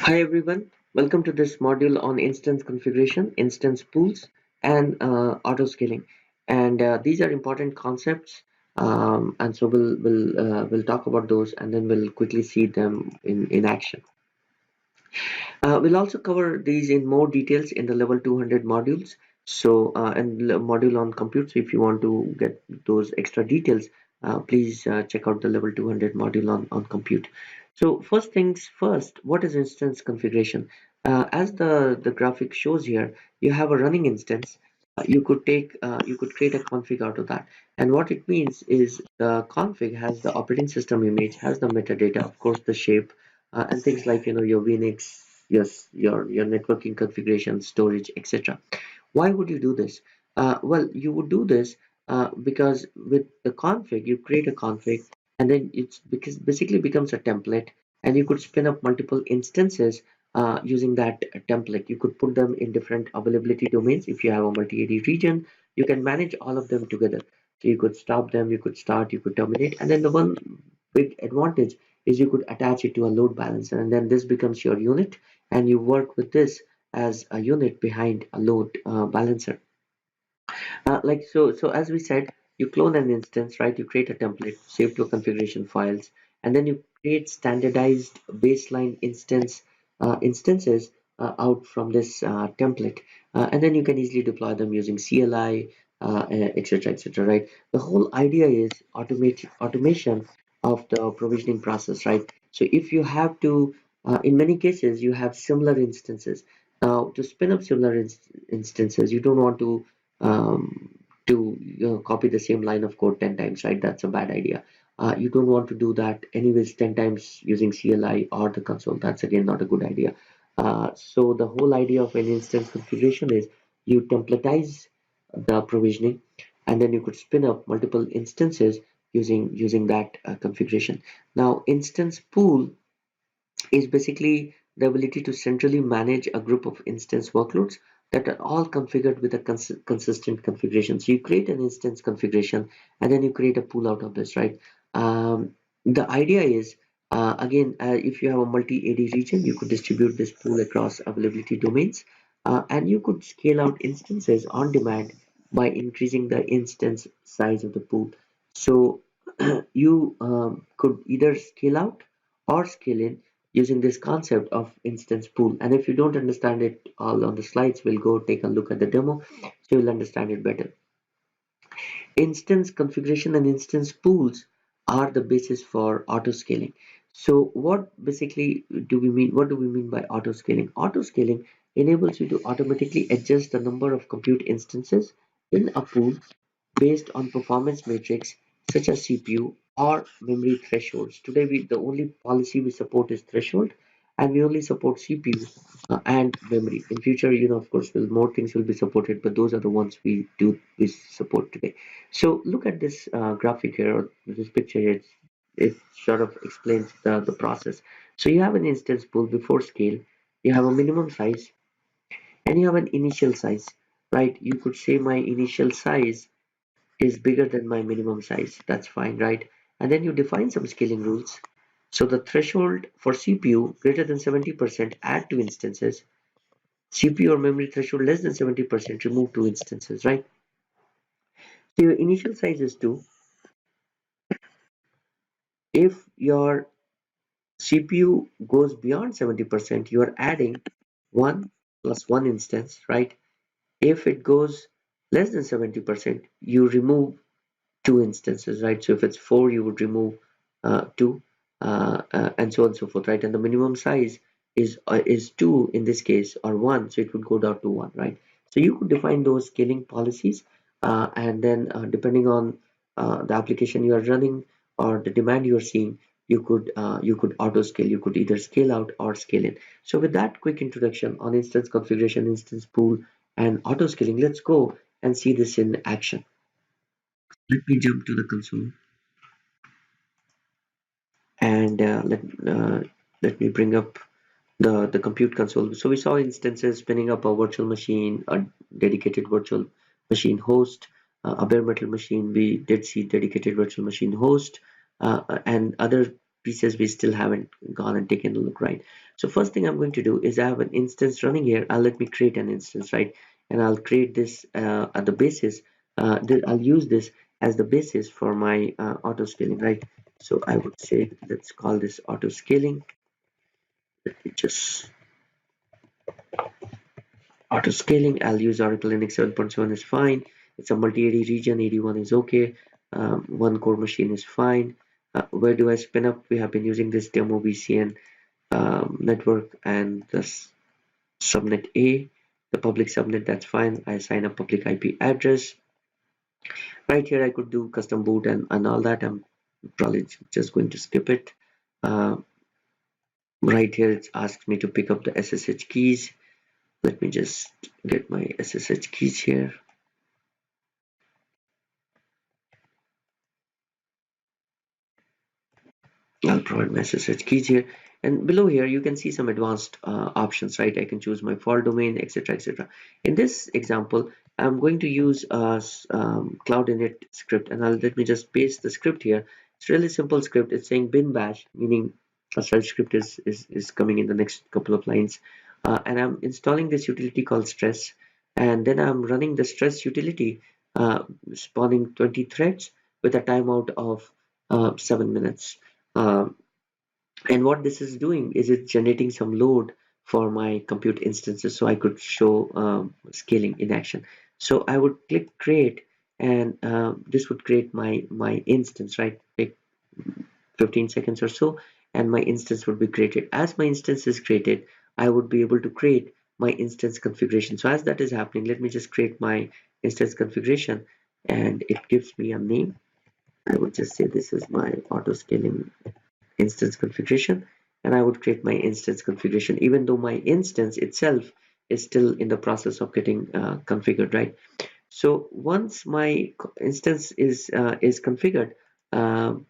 Hi everyone, welcome to this module on instance configuration, instance pools, and autoscaling. And these are important concepts, and so we'll talk about those, and then we'll quickly see them in action. We'll also cover these in more details in the level 200 modules. So, and module on compute. So, if you want to get those extra details, please check out the level 200 module on compute. So, first things first, what is instance configuration? As the graphic shows here, you have a running instance. You could create a config out of that. And what it means is the config has the operating system image, has the metadata, of course, the shape, and things like your Linux, your networking configuration, storage, etc. Why would you do this? Well, you would do this because with the config, you create a config, and then it's because basically becomes a template, and you could spin up multiple instances using that template. You could put them in different availability domains. If you have a multi-AD region, you can manage all of them together. So you could stop them, you could start, you could terminate, and then the one big advantage is you could attach it to a load balancer, and then this becomes your unit, and you work with this as a unit behind a load balancer. So as we said, you clone an instance, right? You create a template, save to configuration files, and then you create standardized baseline instances out from this template, and then you can easily deploy them using CLI, etc., etc. Right? The whole idea is automation of the provisioning process, right? So if you have to, in many cases, you have similar instances. Now, to spin up similar instances, you don't want to copy the same line of code 10 times, right? That's a bad idea. You don't want to do that anyways 10 times using CLI or the console. That's again not a good idea. So the whole idea of an instance configuration is you templatize the provisioning, and then you could spin up multiple instances using that configuration. Now, instance pool is basically the ability to centrally manage a group of instance workloads that are all configured with a consistent configuration. So you create an instance configuration, and then you create a pool out of this, right? The idea is, if you have a multi-AD region, you could distribute this pool across availability domains, and you could scale out instances on demand by increasing the instance size of the pool. So you could either scale out or scale in using this concept of instance pool. And if you don't understand it all on the slides, we'll go take a look at the demo so you'll understand it better. Instance configuration and instance pools are the basis for autoscaling. So what basically do we mean? What do we mean by autoscaling? Autoscaling enables you to automatically adjust the number of compute instances in a pool based on performance metrics such as CPU or memory thresholds. Today, the only policy we support is threshold, and we only support CPU and memory. In future, of course, more things will be supported, but those are the ones we support today. So look at this graphic here, or this picture here. It sort of explains the process. So you have an instance pool before scale, you have a minimum size, and you have an initial size, right? You could say my initial size is bigger than my minimum size. That's fine, right? And then you define some scaling rules. So the threshold for CPU greater than 70%, add two instances. CPU or memory threshold less than 70%, remove two instances, right? So your initial size is 2. If your CPU goes beyond 70%, you are adding 1 plus 1 instance, right? If it goes less than 70%, you remove two instances, right? So if it's 4, you would remove 2, and so on and so forth, right? And the minimum size is 2 in this case, or 1, so it would go down to 1, right? So you could define those scaling policies, and then depending on the application you are running or the demand you are seeing, you could auto scale. You could either scale out or scale in. So with that quick introduction on instance configuration, instance pool, and auto scaling, let's go and see this in action. Let me jump to the console, and let me bring up the compute console. So we saw instances spinning up a virtual machine, a dedicated virtual machine host, a bare metal machine. We did see dedicated virtual machine host, and other pieces we still haven't gone and taken a look, right? So first thing I'm going to do is I have an instance running here. Let me create an instance, right? And I'll create this at the basis. I'll use this as the basis for my auto scaling, right? So I would say let's call this auto scaling. Let me just auto scaling. I'll use Oracle Linux 7.7 is fine. It's a multi-AD region. 81 is okay. One core machine is fine. Where do I spin up? We have been using this demo VCN network and this subnet A, the public subnet. That's fine. I assign a public IP address. Right here, I could do custom boot and all that. I'm probably just going to skip it. Uh, right here, it asks me to pick up the SSH keys. Let me just get my SSH keys here. I'll provide my SSH keys here. And below here, you can see some advanced options, right? I can choose my fault domain, etc., etc. In this example, I'm going to use a cloud init script, and let me just paste the script here. It's really simple script. It's saying bin bash, meaning a shell script is coming in the next couple of lines. And I'm installing this utility called stress, and then I'm running the stress utility, spawning 20 threads with a timeout of 7 minutes. Um, and what this is doing is it's generating some load for my compute instances so I could show scaling in action. So I would click create, and this would create my instance, right? Take 15 seconds or so, and my instance would be created. As my instance is created, I would be able to create my instance configuration. So as that is happening, let me just create my instance configuration, and it gives me a name. I would just say this is my auto scaling instance configuration, and I would create my instance configuration even though my instance itself is still in the process of getting configured, right? So once my instance is configured,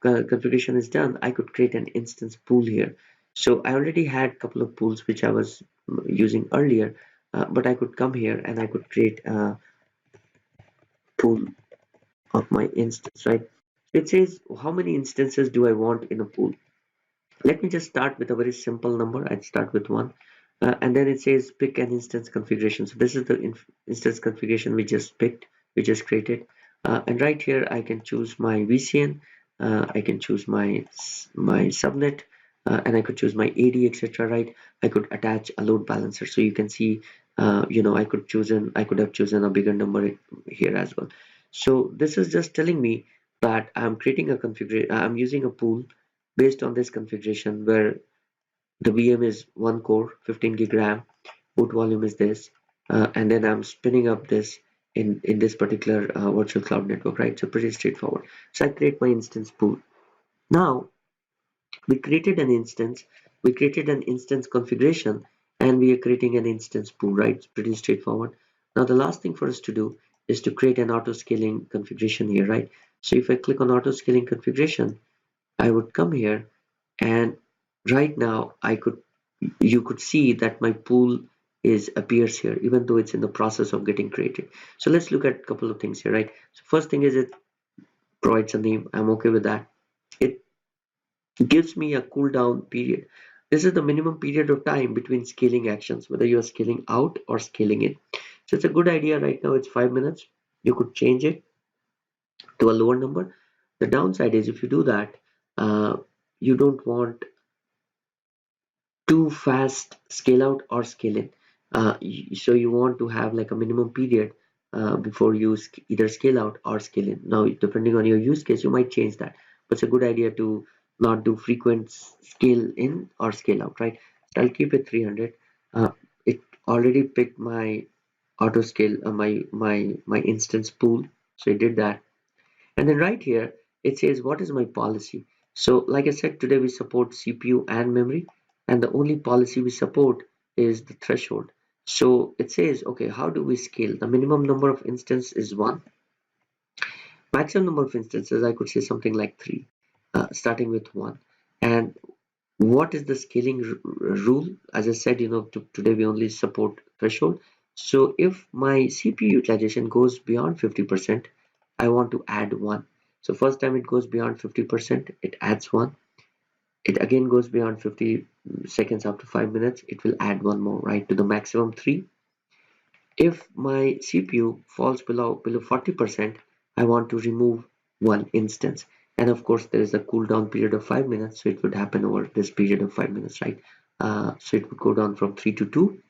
configuration is done, I could create an instance pool here. So I already had a couple of pools which I was using earlier, but I could come here and I could create a pool of my instance, right? It says how many instances do I want in a pool. Let me just start with a very simple number. I'd start with one. And then it says pick an instance configuration. So this is the instance configuration we just picked, we just created. And right here, I can choose my VCN. I can choose my subnet, and I could choose my AD, etc. Right? I could attach a load balancer. So you can see, I could have chosen a bigger number here as well. So this is just telling me that I'm creating a configuration. I'm using a pool based on this configuration where the VM is one core, 15 gig RAM, boot volume is this, and then I'm spinning up this in this particular virtual cloud network, right? So pretty straightforward. So I create my instance pool. Now we created an instance, we created an instance configuration, and we are creating an instance pool, right? It's pretty straightforward. Now the last thing for us to do is to create an auto scaling configuration here, right? So if I click on auto scaling configuration, I would come here, and right now you could see that my pool is appears here even though it's in the process of getting created. So let's look at a couple of things here, right? So first thing is it provides a name. I'm okay with that. It gives me a cooldown period. This is the minimum period of time between scaling actions, whether you're scaling out or scaling in. So it's a good idea. Right now it's 5 minutes. You could change it to a lower number. The downside is if you do that, uh, you don't want too fast scale out or scale in. So you want to have like a minimum period before you either scale out or scale in. Now, depending on your use case, you might change that, but it's a good idea to not do frequent scale in or scale out, right? So I'll keep it 300. It already picked my auto scale, my instance pool, so it did that. And then right here, it says, what is my policy? So like I said, today we support CPU and memory, and the only policy we support is the threshold. So it says, okay, how do we scale? The minimum number of instances is one. Maximum number of instances, I could say something like three, starting with one. And what is the scaling rule? As I said, today we only support threshold. So if my CPU utilization goes beyond 50%, I want to add one. So first time it goes beyond 50%, it adds one. it again goes beyond 50 seconds after 5 minutes, it will add one more, right, to the maximum 3. If my CPU falls below 40%, I want to remove one instance. And of course, there is a cooldown period of 5 minutes, so it would happen over this period of 5 minutes, right? So it would go down from 3 to 2.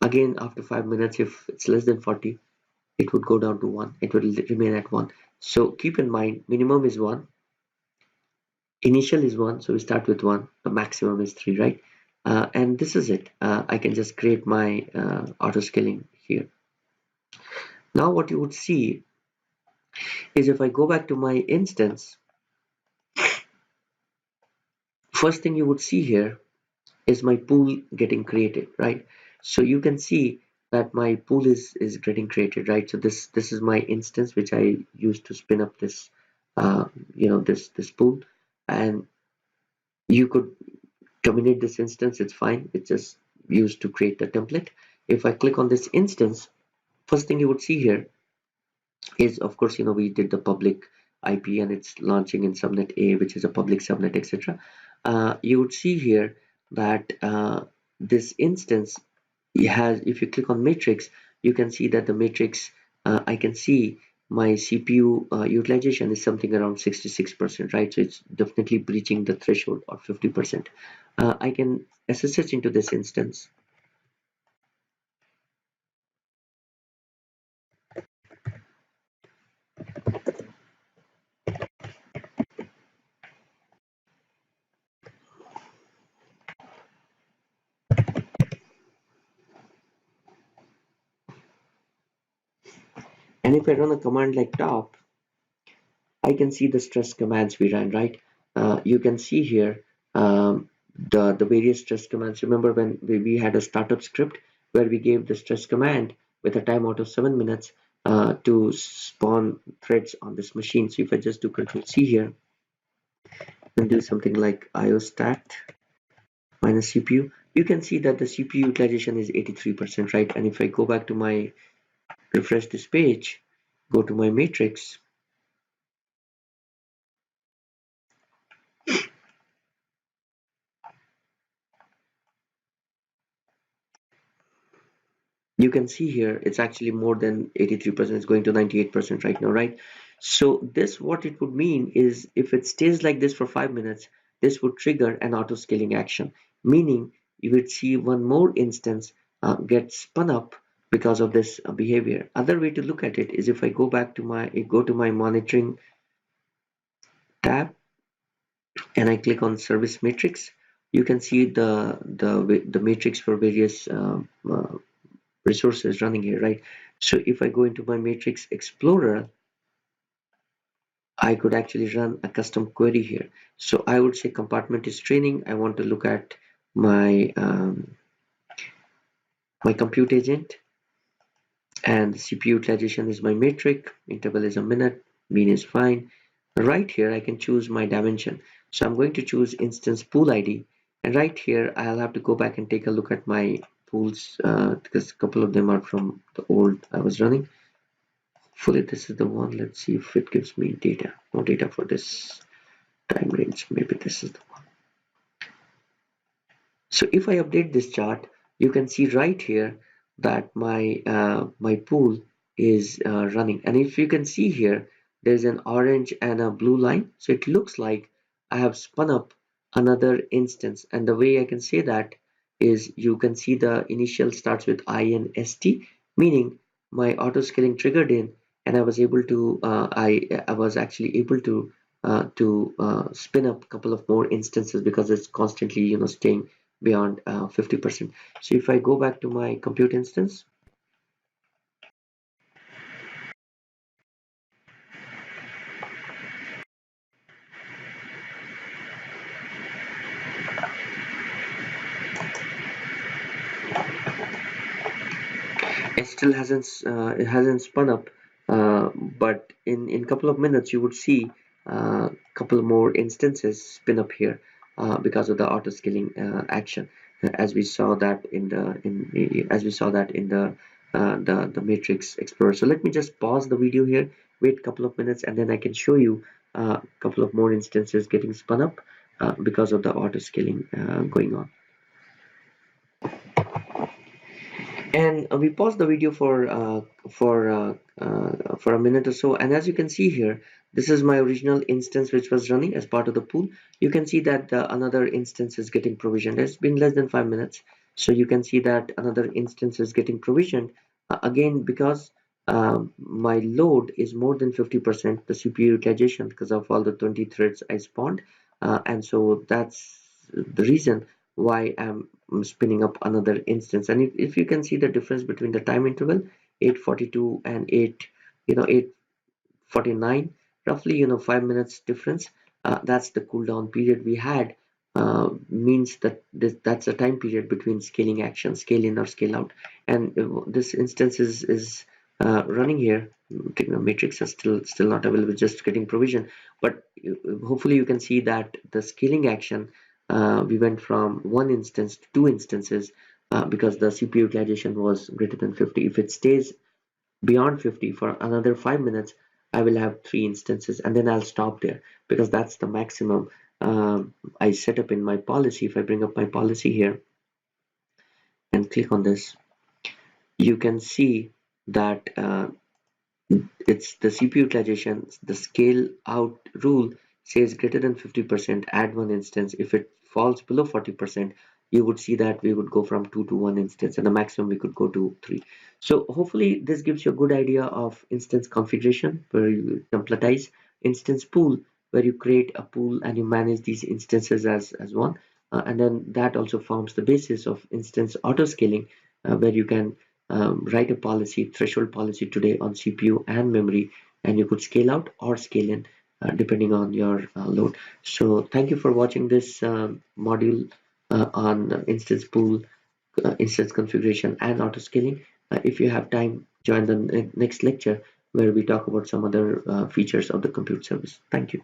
Again, after 5 minutes, if it's less than 40, it would go down to 1. It will remain at 1. So keep in mind, minimum is 1, initial is 1, so we start with 1, the maximum is 3, right? And this is it. I can just create my auto scaling here. Now what you would see is if I go back to my instance, first thing you would see here is my pool getting created, right? So you can see that my pool is getting created, right? So this is my instance which I used to spin up this this pool, and you could terminate this instance, it's fine, it's just used to create the template. If I click on this instance, first thing you would see here is, of course, we did the public IP and it's launching in subnet A, which is a public subnet, etc. You would see here that this instance has, if you click on matrix, you can see that the matrix, I can see my CPU utilization is something around 66%, right? So it's definitely breaching the threshold of 50%. I can SSH into this instance. And if I run a command like top, I can see the stress commands we ran, right? You can see here the various stress commands. Remember when we had a startup script where we gave the stress command with a timeout of 7 minutes to spawn threads on this machine. So if I just do Control C here and do something like iostat minus CPU, you can see that the CPU utilization is 83%, right? And if I go back to my refresh this page, go to my matrix, you can see here it's actually more than 83%, it's going to 98% right now, right? So this, what it would mean is if it stays like this for 5 minutes, this would trigger an auto scaling action, meaning you would see one more instance get spun up because of this behavior. Other way to look at it is if I go to my monitoring tab and I click on service matrix, you can see the matrix for various resources running here, right? So if I go into my matrix explorer, I could actually run a custom query here. So I would say compartment is training. I want to look at my my compute agent, and the CPU utilization is my metric, interval is a minute, mean is fine. Right here I can choose my dimension. So I'm going to choose instance pool ID, and right here I'll have to go back and take a look at my pools because a couple of them are from the old I was running. Hopefully this is the one. Let's see if it gives me data. No data for this time range. Maybe this is the one. So if I update this chart, you can see right here that my pool is running. And if you can see here, there's an orange and a blue line. So it looks like I have spun up another instance. And the way I can say that is you can see the initial starts with INST, meaning my auto scaling triggered in, and I was able to I was actually able to spin up a couple of more instances because it's constantly staying beyond 50%. So if I go back to my compute instance, it hasn't spun up, but in couple of minutes you would see a couple more instances spin up here because of the auto scaling action, as we saw that in the matrix explorer. So let me just pause the video here, wait a couple of minutes, and then I can show you a couple of more instances getting spun up. because of the auto scaling going on. And we pause the video for a minute or so, and as you can see here, this is my original instance which was running as part of the pool. You can see that another instance is getting provisioned. It's been less than 5 minutes, so you can see that another instance is getting provisioned again, because my load is more than 50% the CPU utilization because of all the 20 threads I spawned, and so that's the reason why I'm spinning up another instance. And if you can see the difference between the time interval 8:42 and 8:49, roughly 5 minutes difference, that's the cooldown period we had. Means that that's the time period between scaling action, scale in or scale out. And this instance is running here. The matrix are still not available, just getting provision. But hopefully you can see that the scaling action, we went from one instance to two instances, because the CPU utilization was greater than 50. If it stays beyond 50 for another 5 minutes, I will have three instances, and then I'll stop there, because that's the maximum I set up in my policy. If I bring up my policy here and click on this, you can see that it's the CPU utilization. The scale out rule says greater than 50%, add one instance. If it falls below 40%, you would see that we would go from two to one instance, and the maximum we could go to three. So hopefully this gives you a good idea of instance configuration, where you templatize instance pool, where you create a pool and you manage these instances as one. And then that also forms the basis of instance auto scaling, where you can write a policy, threshold policy today on CPU and memory, and you could scale out or scale in depending on your load. So thank you for watching this module on instance pool, instance configuration, and auto scaling. If you have time, join the next lecture where we talk about some other features of the compute service. Thank you.